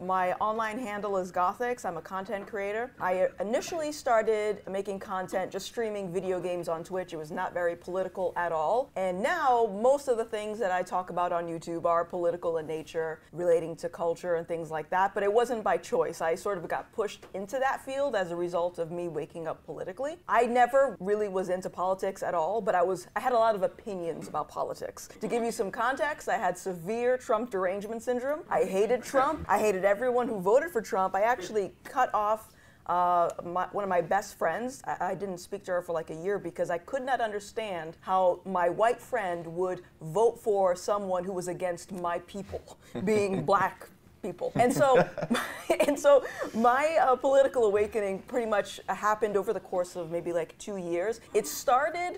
My online handle is Gothix. I'm a content creator. I initially started making content, just streaming video games on Twitch. It was not very political at all. And now most of the things that I talk about on YouTube are political in nature, relating to culture and things like that. But it wasn't by choice. I sort of got pushed into that field as a result of me waking up politically. I never really was into politics at all, but I had a lot of opinions about politics. To give you some context, I had severe Trump derangement syndrome. I hated Trump. I hated everyone who voted for Trump. I actually cut off one of my best friends. I didn't speak to her for like a year because I could not understand how my white friend would vote for someone who was against my people, being black people. And so, my political awakening pretty much happened over the course of maybe like 2 years. It started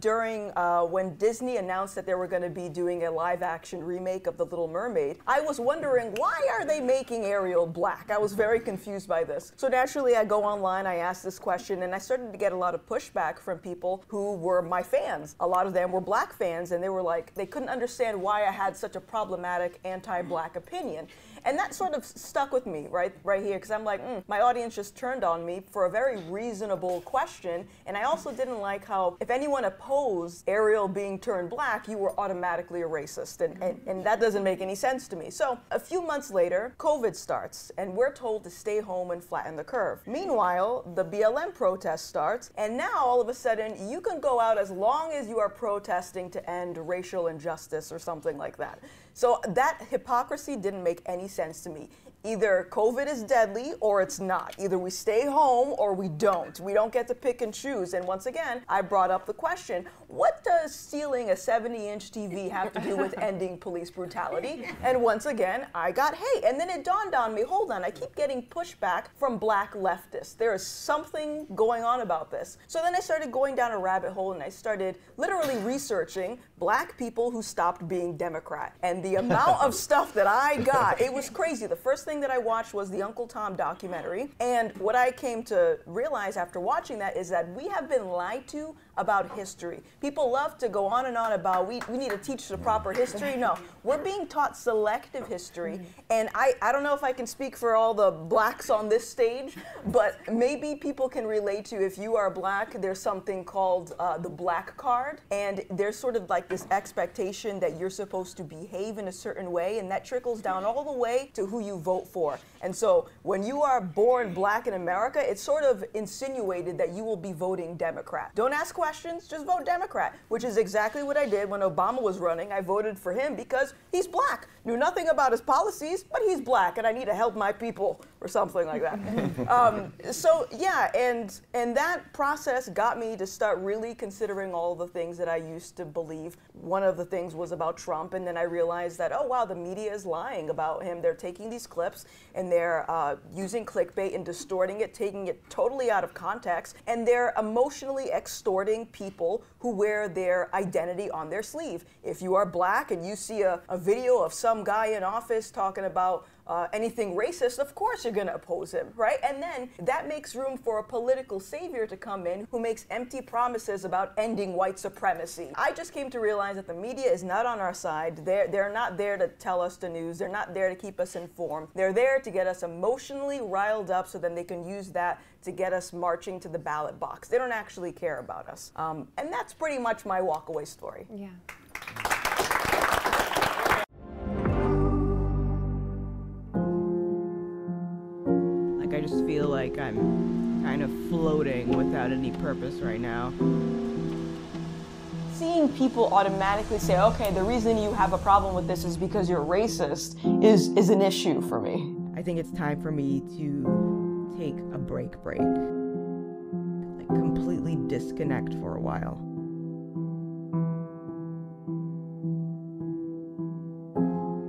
during when Disney announced that they were going to be doing a live-action remake of The Little Mermaid. I was wondering, why are they making Ariel black? I was very confused by this. So naturally, I go online, I ask this question, and I started to get a lot of pushback from people who were my fans. A lot of them were black fans, and they were like, they couldn't understand why I had such a problematic anti-black opinion. And that sort of stuck with me right here, because I'm like, my audience just turned on me for a very reasonable question. And I also didn't like how if anyone opposed Ariel being turned black, you were automatically a racist. And that doesn't make any sense to me. So a few months later, COVID starts, and we're told to stay home and flatten the curve. Meanwhile, the BLM protest starts, and now all of a sudden, you can go out as long as you are protesting to end racial injustice or something like that. So that hypocrisy didn't make any sense to me. Either COVID is deadly or it's not. Either we stay home or we don't. We don't get to pick and choose. And once again, I brought up the question, what does stealing a 70-inch TV have to do with ending police brutality? And once again, I got hate. And then it dawned on me, hold on, I keep getting pushback from black leftists. There is something going on about this. So then I started going down a rabbit hole and I started literally researching black people who stopped being Democrat. And the amount of stuff that I got, it was crazy. The first thing that I watched was the Uncle Tom documentary. And what I came to realize after watching that is that we have been lied to about history. People love to go on and on about we need to teach the proper history. No, we're being taught selective history. And I don't know if I can speak for all the blacks on this stage, but maybe people can relate to, if you are black, there's something called the black card. And there's sort of like this expectation that you're supposed to behave in a certain way, and that trickles down all the way to who you vote for. And so when you are born black in America, it's sort of insinuated that you will be voting Democrat. Don't ask questions, just vote Democrat, which is exactly what I did when Obama was running. I voted for him because he's black. Knew nothing about his policies, but he's black and I need to help my people or something like that. So yeah, and that process got me to start really considering all the things that I used to believe. One of the things was about Trump, and then I realized that, oh wow, the media is lying about him. They're taking these clips and they're using clickbait and distorting it, taking it totally out of context, and they're emotionally extorting people who wear their identity on their sleeve. If you are black and you see a video of some guy in office talking about anything racist, of course you're going to oppose him, right? And then that makes room for a political savior to come in who makes empty promises about ending white supremacy. I just came to realize that the media is not on our side. They're not there to tell us the news. They're not there to keep us informed. They're there to get us emotionally riled up so then they can use that to get us marching to the ballot box. They don't actually care about us. And that's pretty much my walkaway story. Yeah. I just feel like I'm kind of floating without any purpose right now. Seeing people automatically say, okay, the reason you have a problem with this is because you're racist is an issue for me. I think it's time for me to take a break. Like completely disconnect for a while.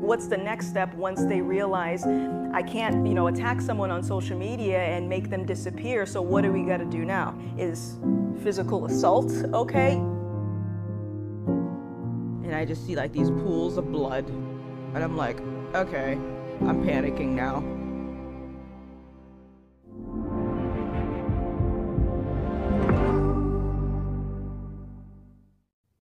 What's the next step once they realize I can't, attack someone on social media and make them disappear, so what do we gotta do now? Is physical assault okay? And I just see like these pools of blood, and I'm like, okay, I'm panicking now.